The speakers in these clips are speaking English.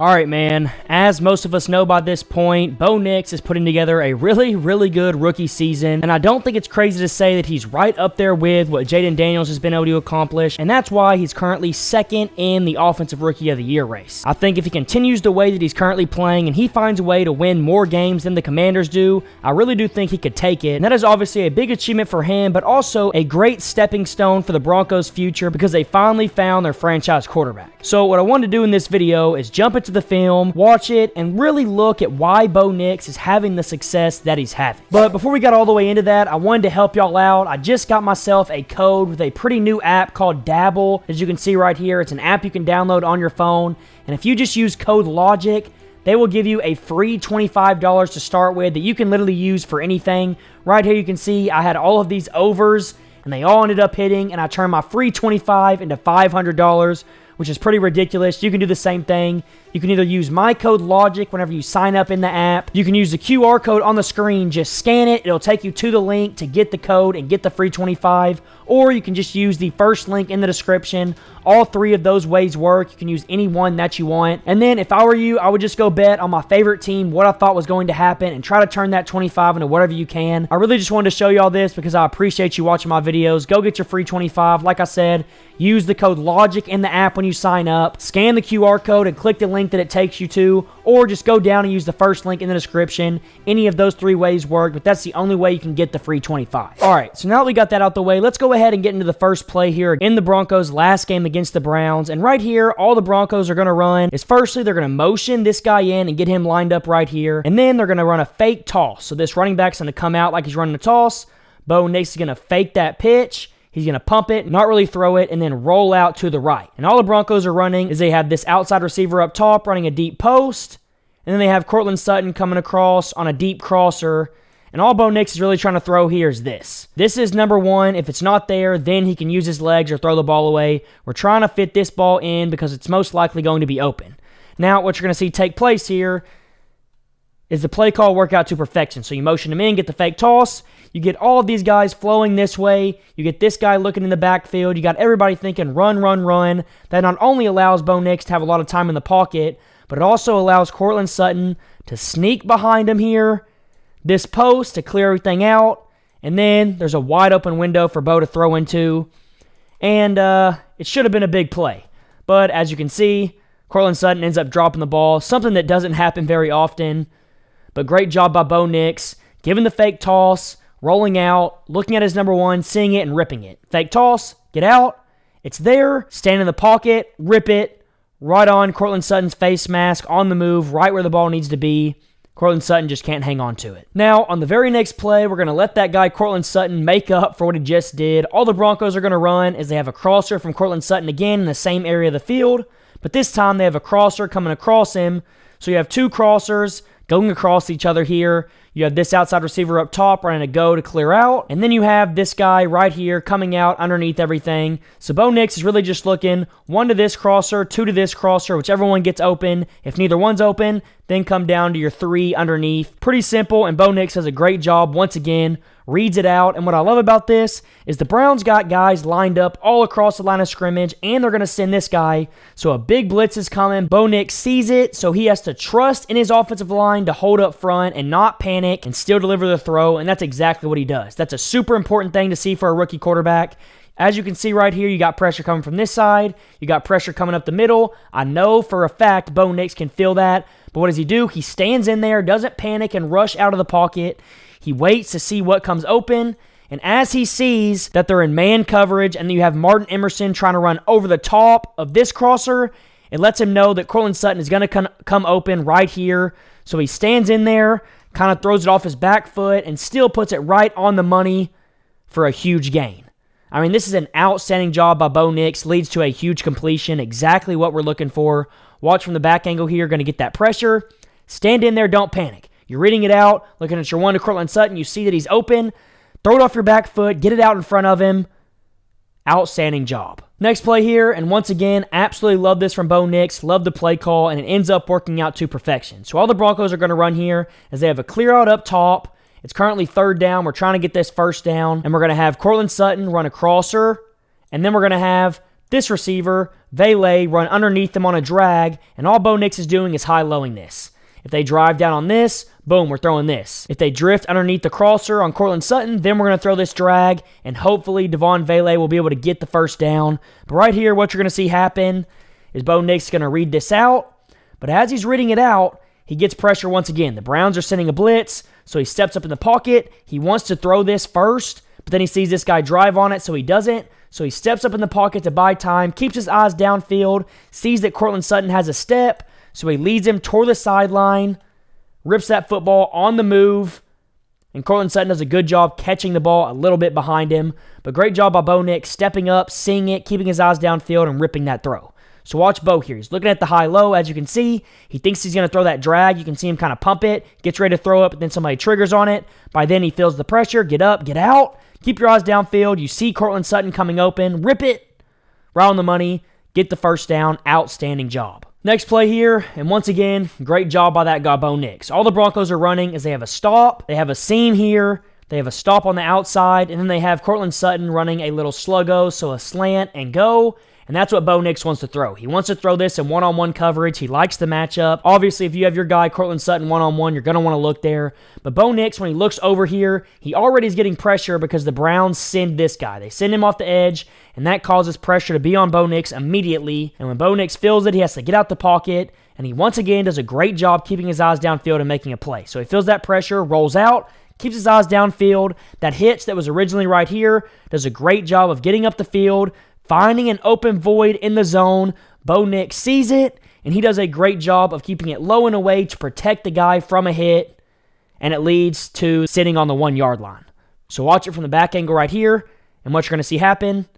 All right, man. As most of us know by this point, Bo Nix is putting together a really good rookie season, and I don't think it's crazy to say that he's right up there with what Jayden Daniels has been able to accomplish, and that's why he's currently second in the Offensive Rookie of the Year race. I think if he continues the way that he's currently playing and he finds a way to win more games than the Commanders do, I really do think he could take it, and that is obviously a big achievement for him, but also a great stepping stone for the Broncos' future because they finally found their franchise quarterback. So what I wanted to do in this video is jump into the film, watch it, and really look at why Bo Nix is having the success that he's having. But before we got all the way into that, I wanted to help y'all out. I just got myself a code with a pretty new app called Dabble. As you can see right here, it's an app you can download on your phone, and if you just use code LOGIC, they will give you a free $25 to start with that you can literally use for anything. Right here you can see I had all of these overs, and they all ended up hitting, and I turned my free $25 into $500, which is pretty ridiculous. You can do the same thing. You can either use my code LOGIC whenever you sign up in the app. You can use the QR code on the screen. Just scan it. It'll take you to the link to get the code and get the free $25. Or you can just use the first link in the description. All three of those ways work. You can use any one that you want. And then if I were you, I would just go bet on my favorite team, what I thought was going to happen, and try to turn that 25 into whatever you can. I really just wanted to show you all this because I appreciate you watching my videos. Go get your free 25. Like I said, use the code LOGIC in the app when you sign up. Scan the QR code and click the link that it takes you to, or just go down and use the first link in the description. Any of those three ways work, but that's the only way you can get the free 25. All right, so now that we got that out the way, let's go ahead and get into the first play here in the Broncos' last game against the Browns. And right here, all the Broncos are going to run is firstly, they're going to motion this guy in and get him lined up right here. And then they're going to run a fake toss. So this running back's going to come out like he's running a toss. Bo Nix is going to fake that pitch. He's going to pump it, not really throw it, and then roll out to the right. And all the Broncos are running is they have this outside receiver up top running a deep post, and then they have Cortland Sutton coming across on a deep crosser. And all Bo Nix is really trying to throw here is this. This is number one. If it's not there, then he can use his legs or throw the ball away. We're trying to fit this ball in because it's most likely going to be open. Now, what you're going to see take place here is the play call work out to perfection. So you motion him in, get the fake toss. You get all of these guys flowing this way. You get this guy looking in the backfield. You got everybody thinking run, run, run. That not only allows Bo Nix to have a lot of time in the pocket, but it also allows Cortland Sutton to sneak behind him here, this post to clear everything out, and then there's a wide open window for Bo to throw into, and it should have been a big play. But as you can see, Cortland Sutton ends up dropping the ball, something that doesn't happen very often, but great job by Bo Nix, giving the fake toss, rolling out, looking at his number one, seeing it, and ripping it. Fake toss, get out, it's there, stand in the pocket, rip it, right on Cortland Sutton's face mask, on the move, right where the ball needs to be. Cortland Sutton just can't hang on to it. Now, on the very next play, we're going to let that guy Cortland Sutton make up for what he just did. All the Broncos are going to run is they have a crosser from Cortland Sutton again in the same area of the field, but this time they have a crosser coming across him. So you have two crossers going across each other here. You have this outside receiver up top running a go to clear out. And then you have this guy right here coming out underneath everything. So Bo Nix is really just looking one to this crosser, two to this crosser, whichever one gets open. If neither one's open, then come down to your three underneath. Pretty simple, and Bo Nix does a great job once again, reads it out. And what I love about this is the Browns got guys lined up all across the line of scrimmage, and they're going to send this guy. So a big blitz is coming. Bo Nix sees it, so he has to trust in his offensive line to hold up front and not panic and still deliver the throw, and that's exactly what he does. That's a super important thing to see for a rookie quarterback. As you can see right here, you got pressure coming from this side. You got pressure coming up the middle. I know for a fact Bo Nix can feel that, but what does he do? He stands in there, doesn't panic and rush out of the pocket. He waits to see what comes open, and as he sees that they're in man coverage and you have Martin Emerson trying to run over the top of this crosser, it lets him know that Cortland Sutton is going to come open right here. So he stands in there, kind of throws it off his back foot, and still puts it right on the money for a huge gain. I mean, this is an outstanding job by Bo Nix, leads to a huge completion, exactly what we're looking for. Watch from the back angle here, going to get that pressure. Stand in there, don't panic. You're reading it out, looking at your one to Cortland Sutton, you see that he's open. Throw it off your back foot, get it out in front of him. Outstanding job. Next play here, and once again, absolutely love this from Bo Nix. Love the play call, and it ends up working out to perfection. So all the Broncos are going to run here as they have a clear out up top. It's currently third down. We're trying to get this first down, and we're going to have Cortland Sutton run a crosser, and then we're going to have this receiver, Valet, run underneath them on a drag, and all Bo Nix is doing is high-lowing this. If they drive down on this, boom, we're throwing this. If they drift underneath the crosser on Cortland Sutton, then we're going to throw this drag, and hopefully Devon Valet will be able to get the first down. But right here, what you're going to see happen is Bo Nix going to read this out. But as he's reading it out, he gets pressure once again. The Browns are sending a blitz, so he steps up in the pocket. He wants to throw this first, but then he sees this guy drive on it, so he doesn't. So he steps up in the pocket to buy time, keeps his eyes downfield, sees that Cortland Sutton has a step, so he leads him toward the sideline, rips that football on the move, and Cortland Sutton does a good job catching the ball a little bit behind him. But great job by Bo Nix stepping up, seeing it, keeping his eyes downfield, and ripping that throw. So watch Bo here. He's looking at the high-low, as you can see. He thinks he's going to throw that drag. You can see him kind of pump it, gets ready to throw up, and then somebody triggers on it. By then, he feels the pressure. Get up, get out. Keep your eyes downfield. You see Cortland Sutton coming open. Rip it. Right on the money. Get the first down. Outstanding job. Next play here, and once again, great job by that guy, Bo Nix. All the Broncos are running is they have a stop, they have a seam here, they have a stop on the outside, and then they have Cortland Sutton running a little sluggo, so a slant and go, and that's what Bo Nix wants to throw. He wants to throw this in one-on-one coverage. He likes the matchup. Obviously, if you have your guy, Cortland Sutton, one-on-one, you're going to want to look there. But Bo Nix, when he looks over here, he already is getting pressure because the Browns send this guy. They send him off the edge, and that causes pressure to be on Bo Nix immediately. And when Bo Nix feels it, he has to get out the pocket, and he once again does a great job keeping his eyes downfield and making a play. So he feels that pressure, rolls out, keeps his eyes downfield. That hitch that was originally right here does a great job of getting up the field, finding an open void in the zone. Bo Nix sees it, and he does a great job of keeping it low and away to protect the guy from a hit, and it leads to sitting on the 1-yard line. So watch it from the back angle right here, and what you're going to see happen,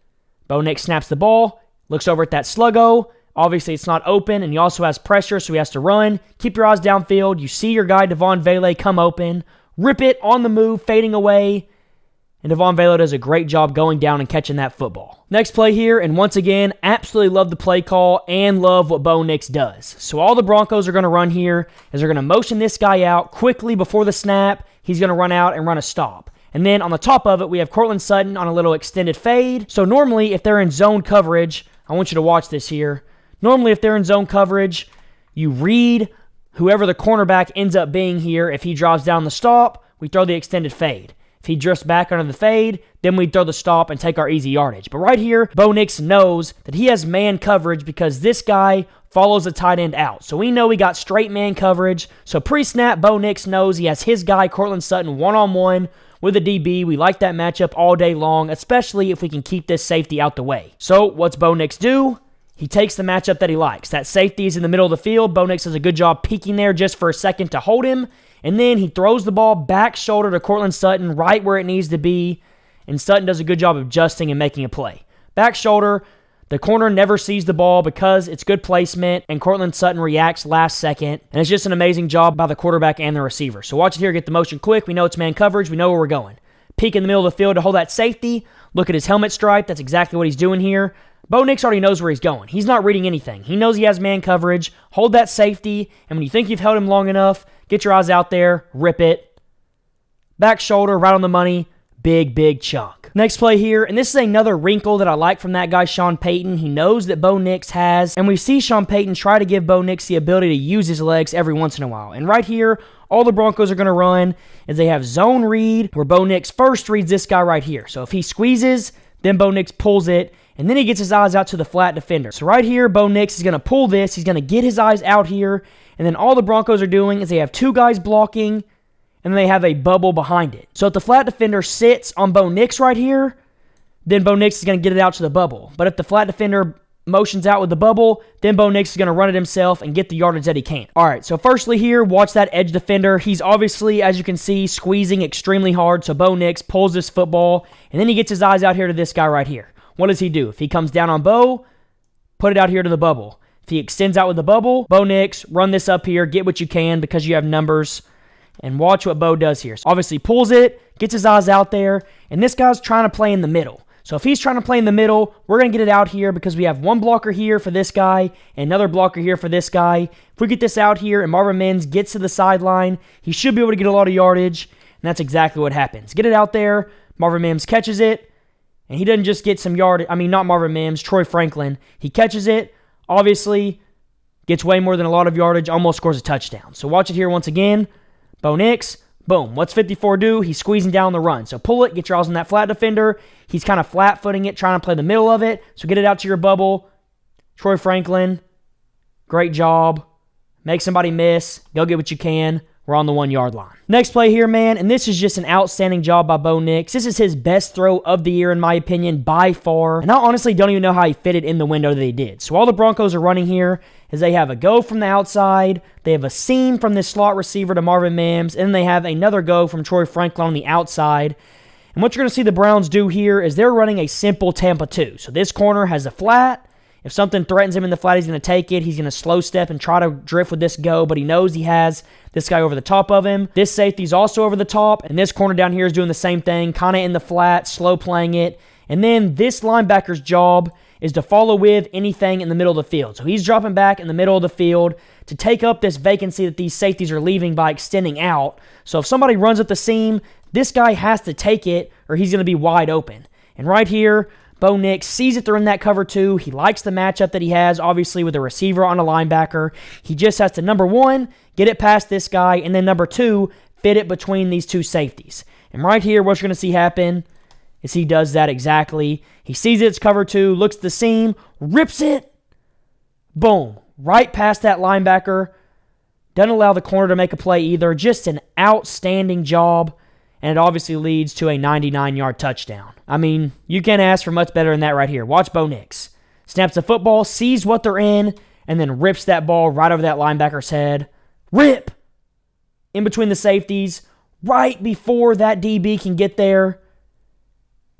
Bo Nix snaps the ball, looks over at that sluggo. Obviously, it's not open, and he also has pressure, so he has to run. Keep your eyes downfield. You see your guy, Devon Valet, come open. Rip it on the move, fading away. And Devon Valet does a great job going down and catching that football. Next play here, and once again, absolutely love the play call and love what Bo Nix does. So all the Broncos are going to run here is they're going to motion this guy out quickly before the snap. He's going to run out and run a stop. And then on the top of it, we have Cortland Sutton on a little extended fade. So normally, if they're in zone coverage, I want you to watch this here. Normally, if they're in zone coverage, you read whoever the cornerback ends up being here. If he drives down the stop, we throw the extended fade. If he drifts back under the fade, then we throw the stop and take our easy yardage. But right here, Bo Nix knows that he has man coverage because this guy follows the tight end out. So we know we got straight man coverage. So pre-snap, Bo Nix knows he has his guy, Cortland Sutton, one-on-one with a DB. We like that matchup all day long, especially if we can keep this safety out the way. So what's Bo Nix do? He takes the matchup that he likes. That safety is in the middle of the field. Bo Nix does a good job peeking there just for a second to hold him. And then he throws the ball back shoulder to Cortland Sutton right where it needs to be. And Sutton does a good job of adjusting and making a play. Back shoulder, the corner never sees the ball because it's good placement. And Cortland Sutton reacts last second. And it's just an amazing job by the quarterback and the receiver. So watch it here, get the motion quick. We know it's man coverage. We know where we're going. Peek in the middle of the field to hold that safety. Look at his helmet stripe. That's exactly what he's doing here. Bo Nix already knows where he's going. He's not reading anything. He knows he has man coverage. Hold that safety, and when you think you've held him long enough, get your eyes out there, rip it. Back shoulder, right on the money. Big, big chunk. Next play here, and this is another wrinkle that I like from that guy, Sean Payton. He knows that Bo Nix has, and we see Sean Payton try to give Bo Nix the ability to use his legs every once in a while. And right here, all the Broncos are going to run is they have zone read, where Bo Nix first reads this guy right here. So if he squeezes, then Bo Nix pulls it, and then he gets his eyes out to the flat defender. So right here, Bo Nix is going to pull this. He's going to get his eyes out here. And then all the Broncos are doing is they have two guys blocking, and then they have a bubble behind it. So if the flat defender sits on Bo Nix right here, then Bo Nix is going to get it out to the bubble. But if the flat defender motions out with the bubble, then Bo Nix is going to run it himself and get the yardage that he can. All right, so firstly here, watch that edge defender. He's obviously, as you can see, squeezing extremely hard. So Bo Nix pulls this football, and then he gets his eyes out here to this guy right here. What does he do? If he comes down on Bo, put it out here to the bubble. If he extends out with the bubble, Bo Nix, run this up here, get what you can because you have numbers, and watch what Bo does here. So obviously pulls it, gets his eyes out there, and this guy's trying to play in the middle. So if he's trying to play in the middle, we're going to get it out here because we have one blocker here for this guy and another blocker here for this guy. If we get this out here and Marvin Mims gets to the sideline, he should be able to get a lot of yardage, and that's exactly what happens. Get it out there, Marvin Mims catches it, And he doesn't just get some yard. I mean, not Marvin Mims, Troy Franklin. He catches it, obviously, gets way more than a lot of yardage, almost scores a touchdown. So watch it here once again. Bo Nix, boom. What's 54 do? He's squeezing down the run. So pull it, get your eyes on that flat defender. He's kind of flat-footing it, trying to play the middle of it. So get it out to your bubble. Troy Franklin, great job. Make somebody miss. Go get what you can. We're on the 1-yard line. Next play here, man, and this is just an outstanding job by Bo Nix. This is his best throw of the year, in my opinion, by far. And I honestly don't even know how he fit it in the window that he did. So all the Broncos are running here is they have a go from the outside, they have a seam from this slot receiver to Marvin Mims, and then they have another go from Troy Franklin on the outside. And what you're going to see the Browns do here is they're running a simple Tampa 2. So this corner has a flat. If something threatens him in the flat, he's going to take it. He's going to slow step and try to drift with this go, but he knows he has this guy over the top of him. This safety's also over the top, and this corner down here is doing the same thing, kind of in the flat, slow playing it. And then this linebacker's job is to follow with anything in the middle of the field. So he's dropping back in the middle of the field to take up this vacancy that these safeties are leaving by extending out. So if somebody runs at the seam, this guy has to take it or he's going to be wide open. And right here, Bo Nix sees it, they're in that cover 2. He likes the matchup that he has, obviously, with a receiver on a linebacker. He just has to, number 1, get it past this guy, and then number 2, fit it between these two safeties. And right here, what you're going to see happen is he does that exactly. He sees it's cover 2, looks at the seam, rips it, boom, right past that linebacker. Doesn't allow the corner to make a play either. Just an outstanding job. And it obviously leads to a 99-yard touchdown. I mean, you can't ask for much better than that right here. Watch Bo Nix. Snaps the football, sees what they're in, and then rips that ball right over that linebacker's head. Rip! In between the safeties, right before that DB can get there.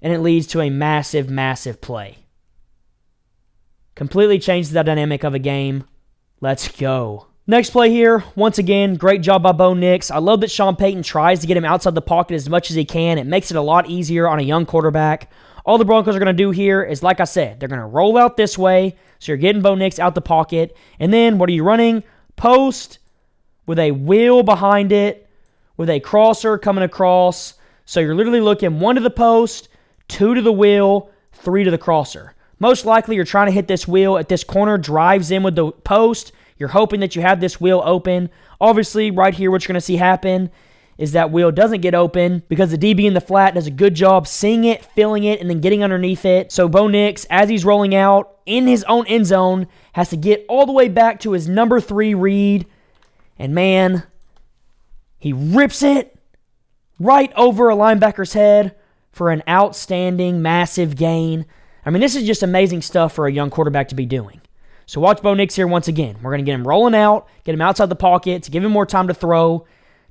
And it leads to a massive, massive play. Completely changes the dynamic of a game. Let's go. Next play here, once again, great job by Bo Nix. I love that Sean Payton tries to get him outside the pocket as much as he can. It makes it a lot easier on a young quarterback. All the Broncos are going to do here is, like I said, they're going to roll out this way, so you're getting Bo Nix out the pocket. And then, what are you running? Post with a wheel behind it, with a crosser coming across. So you're literally looking 1 to the post, 2 to the wheel, 3 to the crosser. Most likely, you're trying to hit this wheel at this corner, drives in with the post. You're hoping that you have this wheel open. Obviously, right here, what you're going to see happen is that wheel doesn't get open because the DB in the flat does a good job seeing it, feeling it, and then getting underneath it. So Bo Nix, as he's rolling out in his own end zone, has to get all the way back to his number 3 read. And man, he rips it right over a linebacker's head for an outstanding, massive gain. I mean, this is just amazing stuff for a young quarterback to be doing. So watch Bo Nix here once again. We're going to get him rolling out, get him outside the pocket to give him more time to throw,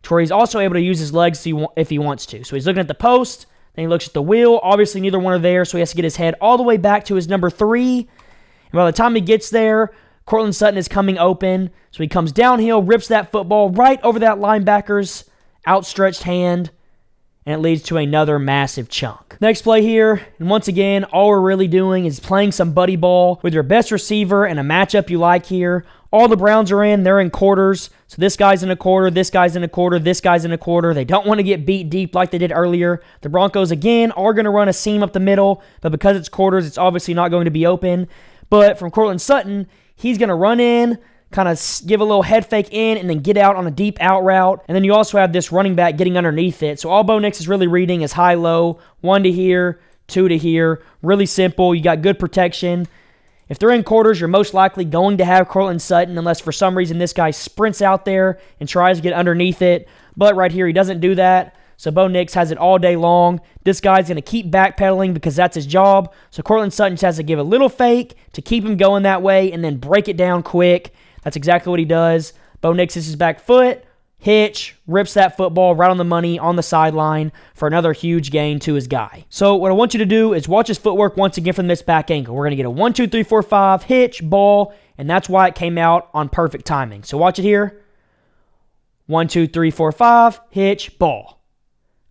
to where he's also able to use his legs if he wants to. So he's looking at the post, then he looks at the wheel. Obviously, neither one are there, so he has to get his head all the way back to his number 3. And by the time he gets there, Cortland Sutton is coming open. So he comes downhill, rips that football right over that linebacker's outstretched hand, and it leads to another massive chunk. Next play here, and once again, all we're really doing is playing some buddy ball with your best receiver and a matchup you like here. All the Browns are in, they're in quarters. So this guy's in a quarter, this guy's in a quarter, this guy's in a quarter. They don't want to get beat deep like they did earlier. The Broncos, again, are going to run a seam up the middle, but because it's quarters, it's obviously not going to be open. But from Cortland Sutton, he's going to run in, kind of give a little head fake in, and then get out on a deep out route. And then you also have this running back getting underneath it. So all Bo Nix is really reading is high-low, 1 to here, 2 to here. Really simple. You got good protection. If they're in quarters, you're most likely going to have Cortland Sutton unless for some reason this guy sprints out there and tries to get underneath it. But right here, he doesn't do that. So Bo Nix has it all day long. This guy's going to keep backpedaling because that's his job. So Cortland Sutton just has to give a little fake to keep him going that way and then break it down quick. That's exactly what he does. Bo Nix is his back foot, hitch, rips that football right on the money on the sideline for another huge gain to his guy. So what I want you to do is watch his footwork once again from this back angle. We're going to get a 1, 2, 3, 4, 5, hitch, ball, and that's why it came out on perfect timing. So watch it here. 1, 2, 3, 4, 5, hitch, ball.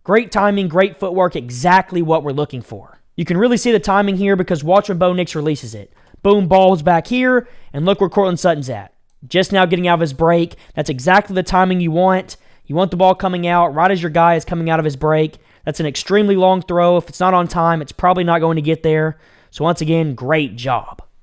Great timing, great footwork, exactly what we're looking for. You can really see the timing here because watch when Bo Nix releases it. Boom, ball's back here, and look where Cortland Sutton's at. Just now getting out of his break. That's exactly the timing you want. You want the ball coming out right as your guy is coming out of his break. That's an extremely long throw. If it's not on time, it's probably not going to get there. So once again, great job.